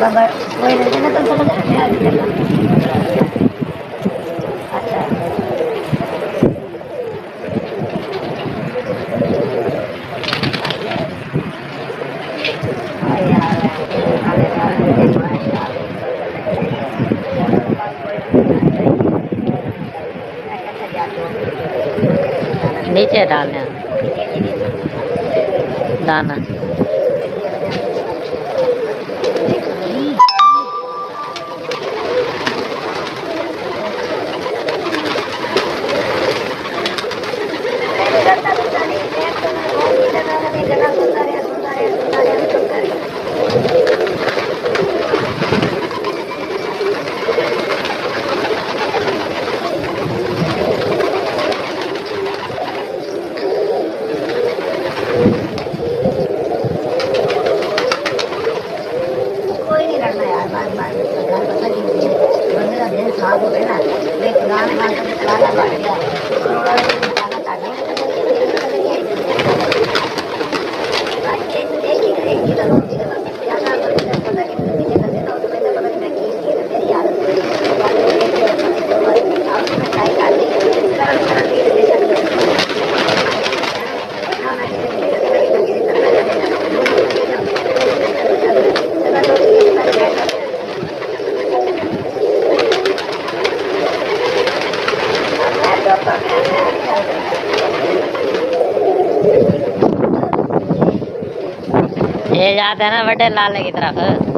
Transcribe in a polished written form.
वही रहते ना तो समझ में आ जाएगा। अच्छा नीचे डालना दाना। कोई नहीं करना यार, बार बार घर पता नहीं होती है, बंदे का दिन खराब हो गया ना, मैं गाना गा कर चलाना बढ़ गया, गाना काटने में तो चलिए एक ही करो, ज्यादा पता नहीं नीचे कर देता हूँ तो कहते पता नहीं मैं की मेरी आदत हो गई, आप मैं ट्राई कर दी सरल सरल ये जाते हैं ना बड़े लाल की तरफ।